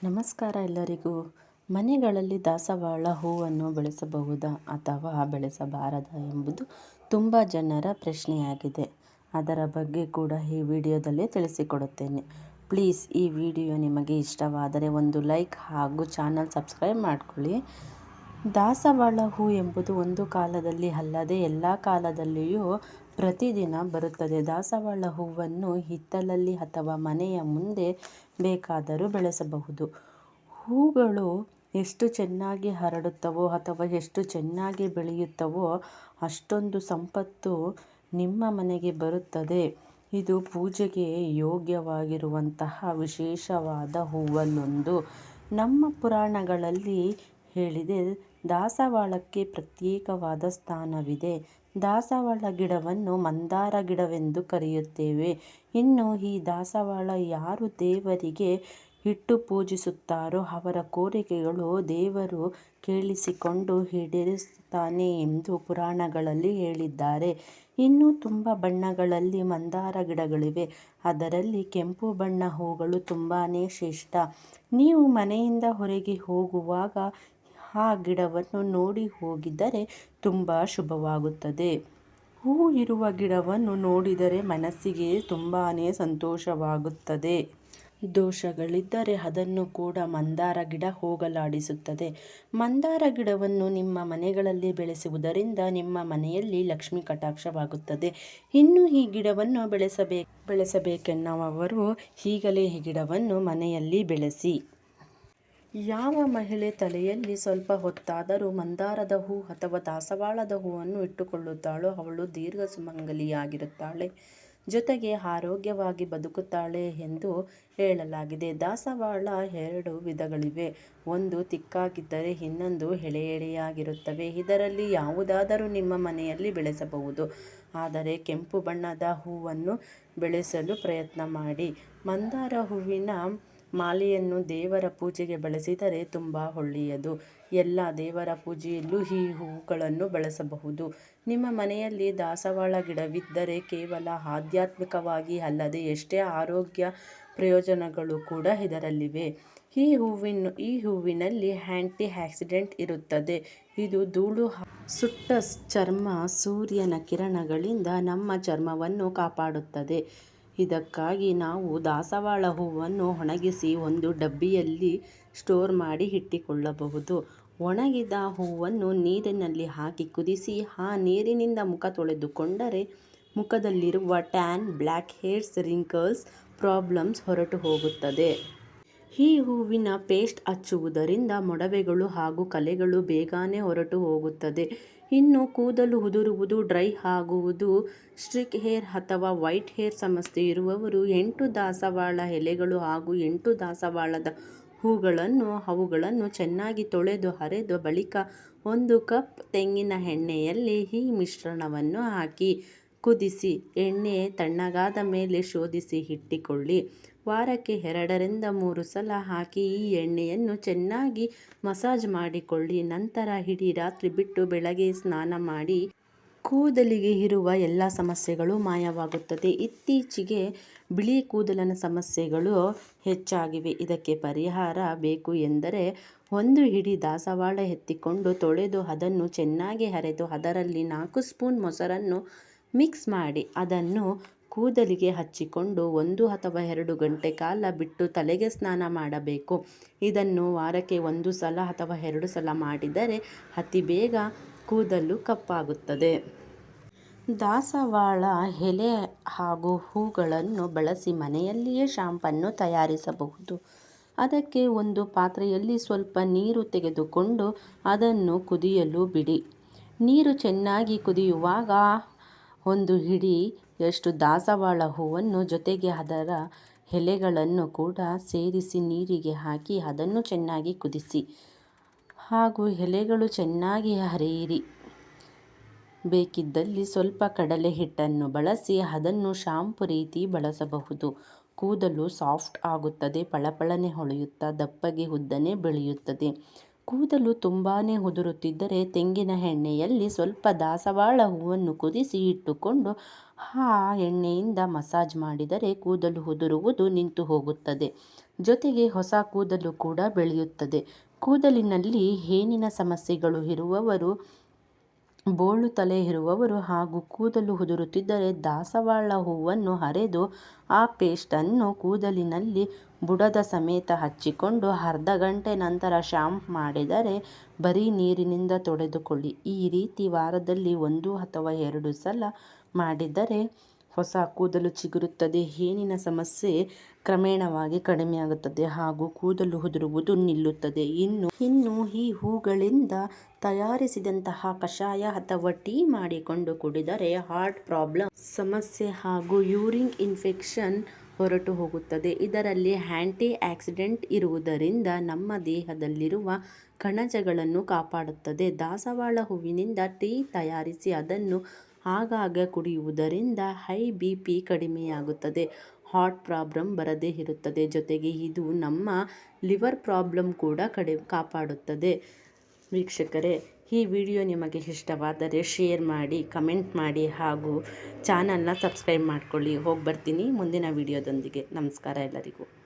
ನಮಸ್ಕಾರ ಎಲ್ಲರಿಗೂ. ಮನೆಗಳಲ್ಲಿ ದಾಸವಾಳ ಹೂವನ್ನು ಬೆಳೆಸಬಹುದಾ ಅಥವಾ ಬೆಳೆಸಬಾರದಾ ಎಂಬುದು ತುಂಬ ಜನರ ಪ್ರಶ್ನೆಯಾಗಿದೆ. ಅದರ ಬಗ್ಗೆ ಕೂಡ ಈ ವಿಡಿಯೋದಲ್ಲಿ ತಿಳಿಸಿಕೊಡುತ್ತೇನೆ. ಪ್ಲೀಸ್ ಈ ವಿಡಿಯೋ ನಿಮಗೆ ಇಷ್ಟವಾದರೆ ಒಂದು ಲೈಕ್ ಹಾಗೂ ಚಾನಲ್ ಸಬ್ಸ್ಕ್ರೈಬ್ ಮಾಡಿಕೊಳ್ಳಿ. ದಾಸವಾಳ ಹೂ ಎಂಬುದು ಒಂದು ಕಾಲದಲ್ಲಿ ಅಲ್ಲದೆ ಎಲ್ಲ ಕಾಲದಲ್ಲಿಯೂ ಪ್ರತಿದಿನ ಬರುತ್ತದೆ. ದಾಸವಾಳ ಹೂವನ್ನು ಹಿತ್ತಲಲ್ಲಿ ಅಥವಾ ಮನೆಯ ಮುಂದೆ ಬೇಕಾದರೂ ಬೆಳೆಸಬಹುದು. ಹೂಗಳು ಎಷ್ಟು ಚೆನ್ನಾಗಿ ಹರಡುತ್ತವೋ ಅಥವಾ ಎಷ್ಟು ಚೆನ್ನಾಗಿ ಬೆಳೆಯುತ್ತವೋ ಅಷ್ಟೊಂದು ಸಂಪತ್ತು ನಿಮ್ಮ ಮನೆಗೆ ಬರುತ್ತದೆ. ಇದು ಪೂಜೆಗೆ ಯೋಗ್ಯವಾಗಿರುವಂತಹ ವಿಶೇಷವಾದ ಹೂವಲ್ಲೊಂದು. ನಮ್ಮ ಪುರಾಣಗಳಲ್ಲಿ ಹೇಳಿದೆ, ದಾಸವಾಳಕ್ಕೆ ಪ್ರತ್ಯೇಕವಾದ ಸ್ಥಾನವಿದೆ. ದಾಸವಾಳ ಗಿಡವನ್ನು ಮಂದಾರ ಗಿಡವೆಂದು ಕರೆಯುತ್ತೇವೆ. ಇನ್ನು ಈ ದಾಸವಾಳ ಯಾರು ದೇವರಿಗೆ ಇಟ್ಟು ಪೂಜಿಸುತ್ತಾರೋ ಅವರ ಕೋರಿಕೆಗಳು ದೇವರು ಕೇಳಿಸಿಕೊಂಡು ಈಡೇರಿಸುತ್ತಾನೆ ಎಂದು ಪುರಾಣಗಳಲ್ಲಿ ಹೇಳಿದ್ದಾರೆ. ಇನ್ನೂ ತುಂಬ ಬಣ್ಣಗಳಲ್ಲಿ ಮಂದಾರ ಗಿಡಗಳಿವೆ. ಅದರಲ್ಲಿ ಕೆಂಪು ಬಣ್ಣ ಹೂಗಳು ತುಂಬಾ ಶ್ರೇಷ್ಠ. ನೀವು ಮನೆಯಿಂದ ಹೊರಗೆ ಹೋಗುವಾಗ ಆ ಗಿಡವನ್ನು ನೋಡಿ ಹೋಗಿದ್ದರೆ ತುಂಬ ಶುಭವಾಗುತ್ತದೆ. ಹೂ ಇರುವ ಗಿಡವನ್ನು ನೋಡಿದರೆ ಮನಸ್ಸಿಗೆ ತುಂಬಾ ಸಂತೋಷವಾಗುತ್ತದೆ. ದೋಷಗಳಿದ್ದರೆ ಅದನ್ನು ಕೂಡ ಮಂದಾರ ಗಿಡ ಹೋಗಲಾಡಿಸುತ್ತದೆ. ಮಂದಾರ ಗಿಡವನ್ನು ನಿಮ್ಮ ಮನೆಗಳಲ್ಲಿ ಬೆಳೆಸುವುದರಿಂದ ನಿಮ್ಮ ಮನೆಯಲ್ಲಿ ಲಕ್ಷ್ಮೀ ಕಟಾಕ್ಷವಾಗುತ್ತದೆ. ಇನ್ನು ಈ ಗಿಡವನ್ನು ಬೆಳೆಸಬೇಕೆನ್ನುವವರು ಈಗಲೇ ಈ ಗಿಡವನ್ನು ಮನೆಯಲ್ಲಿ ಬೆಳೆಸಿ. ಯಾವ ಮಹಿಳೆ ತಲೆಯಲ್ಲಿ ಸ್ವಲ್ಪ ಹೊತ್ತಾದರೂ ಮಂದಾರದ ಹೂ ಅಥವಾ ದಾಸವಾಳದ ಹೂವನ್ನು ಇಟ್ಟುಕೊಳ್ಳುತ್ತಾಳೋ ಅವಳು ದೀರ್ಘ ಸುಮಂಗಲಿಯಾಗಿರುತ್ತಾಳೆ, ಜೊತೆಗೆ ಆರೋಗ್ಯವಾಗಿ ಬದುಕುತ್ತಾಳೆ ಎಂದು ಹೇಳಲಾಗಿದೆ. ದಾಸವಾಳ ಎರಡು ವಿಧಗಳಿವೆ. ಒಂದು ತಿಕ್ಕಾಗಿದ್ದರೆ ಇನ್ನೊಂದು ಎಳೆ ಎಳೆಯಾಗಿರುತ್ತವೆ. ಇದರಲ್ಲಿ ಯಾವುದಾದರೂ ನಿಮ್ಮ ಮನೆಯಲ್ಲಿ ಬೆಳೆಸಬಹುದು. ಆದರೆ ಕೆಂಪು ಬಣ್ಣದ ಹೂವನ್ನು ಬೆಳೆಸಲು ಪ್ರಯತ್ನ ಮಾಡಿ. ಮಂದಾರ ಹೂವಿನ ಮಾಲೆಯನ್ನು ದೇವರ ಪೂಜೆಗೆ ಬಳಸಿದರೆ ತುಂಬ ಒಳ್ಳೆಯದು. ಎಲ್ಲ ದೇವರ ಪೂಜೆಯಲ್ಲೂ ಈ ಹೂಗಳನ್ನು ಬಳಸಬಹುದು. ನಿಮ್ಮ ಮನೆಯಲ್ಲಿ ದಾಸವಾಳ ಗಿಡವಿದ್ದರೆ ಕೇವಲ ಆಧ್ಯಾತ್ಮಿಕವಾಗಿ ಅಲ್ಲದೆ ಎಷ್ಟೇ ಆರೋಗ್ಯ ಪ್ರಯೋಜನಗಳು ಕೂಡ ಇದರಲ್ಲಿವೆ. ಈ ಹೂವಿನಲ್ಲಿ ಆಂಟಿ ಆಕ್ಸಿಡೆಂಟ್ ಇರುತ್ತದೆ. ಇದು ಧೂಳು ಸುಟ್ಟ ಚರ್ಮ, ಸೂರ್ಯನ ಕಿರಣಗಳಿಂದ ನಮ್ಮ ಚರ್ಮವನ್ನು ಕಾಪಾಡುತ್ತದೆ. ಇದಕ್ಕಾಗಿ ನಾವು ದಾಸವಾಳ ಹೂವನ್ನು ಒಣಗಿಸಿ ಒಂದು ಡಬ್ಬಿಯಲ್ಲಿ ಸ್ಟೋರ್ ಮಾಡಿ ಇಟ್ಟುಕೊಳ್ಳಬಹುದು. ಒಣಗಿದ ಹೂವನ್ನು ನೀರಿನಲ್ಲಿ ಹಾಕಿ ಕುದಿಸಿ ಆ ನೀರಿನಿಂದ ಮುಖ ತೊಳೆದುಕೊಂಡರೆ ಮುಖದಲ್ಲಿರುವ tan, black hairs, wrinkles problems ಹೊರಟು ಹೋಗುತ್ತದೆ. ಈ ಹೂವಿನ ಪೇಸ್ಟ್ ಹಚ್ಚುವುದರಿಂದ ಮೊಡವೆಗಳು ಹಾಗೂ ಕಲೆಗಳು ಬೇಗನೆ ಹೊರಟು ಹೋಗುತ್ತದೆ. ಇನ್ನು ಕೂದಲು ಉದುರುವುದು, ಡ್ರೈ ಆಗುವುದು, ಸ್ಟ್ರಿಕ್ ಹೇರ್ ಅಥವಾ ವೈಟ್ ಹೇರ್ ಸಮಸ್ಯೆ ಇರುವವರು 8 ದಾಸವಾಳ ಎಲೆಗಳು ಹಾಗೂ 8 ದಾಸವಾಳದ ಅವುಗಳನ್ನು ಚೆನ್ನಾಗಿ ತೊಳೆದು ಅರೆದ ಬಳಿಕ 1 ಕಪ್ ತೆಂಗಿನ ಎಣ್ಣೆಯಲ್ಲಿ ಈ ಮಿಶ್ರಣವನ್ನು ಹಾಕಿ ಕುದಿಸಿ ಎಣ್ಣೆ ತಣ್ಣಗಾದ ಮೇಲೆ ಶೋಧಿಸಿ ಇಟ್ಟುಕೊಳ್ಳಿ. ವಾರಕ್ಕೆ 2 ರಿಂದ 3 ಸಲ ಹಾಕಿ ಈ ಎಣ್ಣೆಯನ್ನು ಚೆನ್ನಾಗಿ ಮಸಾಜ್ ಮಾಡಿಕೊಳ್ಳಿ. ನಂತರ ಇಡೀ ರಾತ್ರಿ ಬಿಟ್ಟು ಬೆಳಗ್ಗೆ ಸ್ನಾನ ಮಾಡಿ. ಕೂದಲಿಗೆ ಇರುವ ಎಲ್ಲ ಸಮಸ್ಯೆಗಳು ಮಾಯವಾಗುತ್ತದೆ. ಇತ್ತೀಚೆಗೆ ಬಿಳಿ ಕೂದಲಿನ ಸಮಸ್ಯೆಗಳು ಹೆಚ್ಚಾಗಿವೆ. ಇದಕ್ಕೆ ಪರಿಹಾರ ಬೇಕು ಎಂದರೆ 1 ಹಿಡಿ ದಾಸವಾಳ ಎತ್ತಿಕೊಂಡು ತೊಳೆದು ಅದನ್ನು ಚೆನ್ನಾಗಿ ಅರೆದು ಅದರಲ್ಲಿ 4 ಸ್ಪೂನ್ ಮೊಸರನ್ನು ಮಿಕ್ಸ್ ಮಾಡಿ ಅದನ್ನು ಕೂದಲಿಗೆ ಹಚ್ಚಿಕೊಂಡು 1 ಅಥವಾ 2 ಗಂಟೆ ಕಾಲ ಬಿಟ್ಟು ತಲೆಗೆ ಸ್ನಾನ ಮಾಡಬೇಕು. ಇದನ್ನು ವಾರಕ್ಕೆ 1 ಸಲ ಅಥವಾ 2 ಸಲ ಮಾಡಿದರೆ ಅತಿ ಬೇಗ ಕೂದಲು ಕಪ್ಪಾಗುತ್ತದೆ. ದಾಸವಾಳ ಎಲೆ ಹಾಗೂ ಹೂಗಳನ್ನು ಬಳಸಿ ಮನೆಯಲ್ಲಿಯೇ ಶಾಂಪನ್ನು ತಯಾರಿಸಬಹುದು. ಅದಕ್ಕೆ ಒಂದು ಪಾತ್ರೆಯಲ್ಲಿ ಸ್ವಲ್ಪ ನೀರು ತೆಗೆದುಕೊಂಡು ಅದನ್ನು ಕುದಿಯಲು ಬಿಡಿ. ನೀರು ಚೆನ್ನಾಗಿ ಕುದಿಯುವಾಗ 1 ಹಿಡಿಯಷ್ಟು ದಾಸವಾಳ ಹೂವನ್ನು ಜೊತೆಗೆ ಅದರ ಎಲೆಗಳನ್ನು ಕೂಡ ಸೇರಿಸಿ ನೀರಿಗೆ ಹಾಕಿ ಅದನ್ನು ಚೆನ್ನಾಗಿ ಕುದಿಸಿ ಹಾಗೂ ಎಲೆಗಳು ಚೆನ್ನಾಗಿ ಅರೆಯಿರಿ. ಬೇಕಿದ್ದಲ್ಲಿ ಸ್ವಲ್ಪ ಕಡಲೆ ಹಿಟ್ಟನ್ನು ಬಳಸಿ ಅದನ್ನು ಶಾಂಪು ರೀತಿ ಬಳಸಬಹುದು. ಕೂದಲು ಸಾಫ್ಟ್ ಆಗುತ್ತದೆ, ಫಳಫಳನೆ ಹೊಳೆಯುತ್ತಾ ದಪ್ಪಗೆ ಉದ್ದನೆ ಬೆಳೆಯುತ್ತದೆ. ಕೂದಲು ತುಂಬಾ ಉದುರುತ್ತಿದ್ದರೆ ತೆಂಗಿನ ಎಣ್ಣೆಯಲ್ಲಿ ಸ್ವಲ್ಪ ದಾಸವಾಳ ಹೂವನ್ನು ಕುದಿಸಿ ಇಟ್ಟುಕೊಂಡು ಆ ಎಣ್ಣೆಯಿಂದ ಮಸಾಜ್ ಮಾಡಿದರೆ ಕೂದಲು ಉದುರುವುದು ನಿಂತು ಹೋಗುತ್ತದೆ. ಜೊತೆಗೆ ಹೊಸ ಕೂದಲು ಕೂಡ ಬೆಳೆಯುತ್ತದೆ. ಕೂದಲಿನಲ್ಲಿ ಹೇನಿನ ಸಮಸ್ಯೆಗಳು ಇರುವವರು, ಬೋಳು ತಲೆ ಇರುವವರು ಹಾಗೂ ಕೂದಲು ಉದುರುತ್ತಿದ್ದರೆ ದಾಸವಾಳ ಹೂವನ್ನು ಅರೆದು ಆ ಪೇಸ್ಟನ್ನು ಕೂದಲಿನಲ್ಲಿ ಬುಡದ ಸಮೇತ ಹಚ್ಚಿಕೊಂಡು ಅರ್ಧ ಗಂಟೆ ನಂತರ ಶಾಂಪ್ ಮಾಡಿದರೆ ಬರೀ ನೀರಿನಿಂದ ತೊಳೆದುಕೊಳ್ಳಿ. ಈ ರೀತಿ ವಾರದಲ್ಲಿ 1 ಅಥವಾ 2 ಸಲ ಮಾಡಿದರೆ ಹೊಸ ಕೂದಲು ಚಿಗುರುತ್ತದೆ. ಹೇನಿನ ಸಮಸ್ಯೆ ಕ್ರಮೇಣವಾಗಿ ಕಡಿಮೆಯಾಗುತ್ತದೆ ಹಾಗೂ ಕೂದಲು ಉದುರುವುದು ನಿಲ್ಲುತ್ತದೆ. ಇನ್ನು ಈ ಹೂಗಳಿಂದ ತಯಾರಿಸಿದಂತಹ ಕಷಾಯ ಅಥವಾ ಟೀ ಮಾಡಿಕೊಂಡು ಕುಡಿದರೆ ಹಾರ್ಟ್ ಪ್ರಾಬ್ಲಮ್ ಸಮಸ್ಯೆ ಹಾಗೂ ಯೂರಿನ್ ಇನ್ಫೆಕ್ಷನ್ ಹೊರಟು ಹೋಗುತ್ತದೆ. ಇದರಲ್ಲಿ ಆಂಟಿ ಆಕ್ಸಿಡೆಂಟ್ ಇರುವುದರಿಂದ ನಮ್ಮ ದೇಹದಲ್ಲಿರುವ ಕಣಜಗಳನ್ನು ಕಾಪಾಡುತ್ತದೆ. ದಾಸವಾಳ ಹೂವಿನಿಂದ ಟೀ ತಯಾರಿಸಿ ಅದನ್ನು ಆಗಾಗ ಕುಡಿಯುವುದರಿಂದ ಹೈ BP ಕಡಿಮೆಯಾಗುತ್ತದೆ, ಹಾರ್ಟ್ ಪ್ರಾಬ್ಲಮ್ ಬರದೇ ಇರುತ್ತದೆ. ಜೊತೆಗೆ ಇದು ನಮ್ಮ ಲಿವರ್ ಪ್ರಾಬ್ಲಮ್ ಕೂಡ ಕಾಪಾಡುತ್ತದೆ. ವೀಕ್ಷಕರೇ, ಈ ವಿಡಿಯೋ ನಿಮಗೆ ಇಷ್ಟವಾದರೆ ಶೇರ್ ಮಾಡಿ, ಕಮೆಂಟ್ ಮಾಡಿ ಹಾಗೂ ಚಾನಲ್ನ ಸಬ್ಸ್ಕ್ರೈಬ್ ಮಾಡ್ಕೊಳ್ಳಿ. ಹೋಗಿ ಬರ್ತೀನಿ ಮುಂದಿನ ವಿಡಿಯೋದೊಂದಿಗೆ. ನಮಸ್ಕಾರ ಎಲ್ಲರಿಗೂ.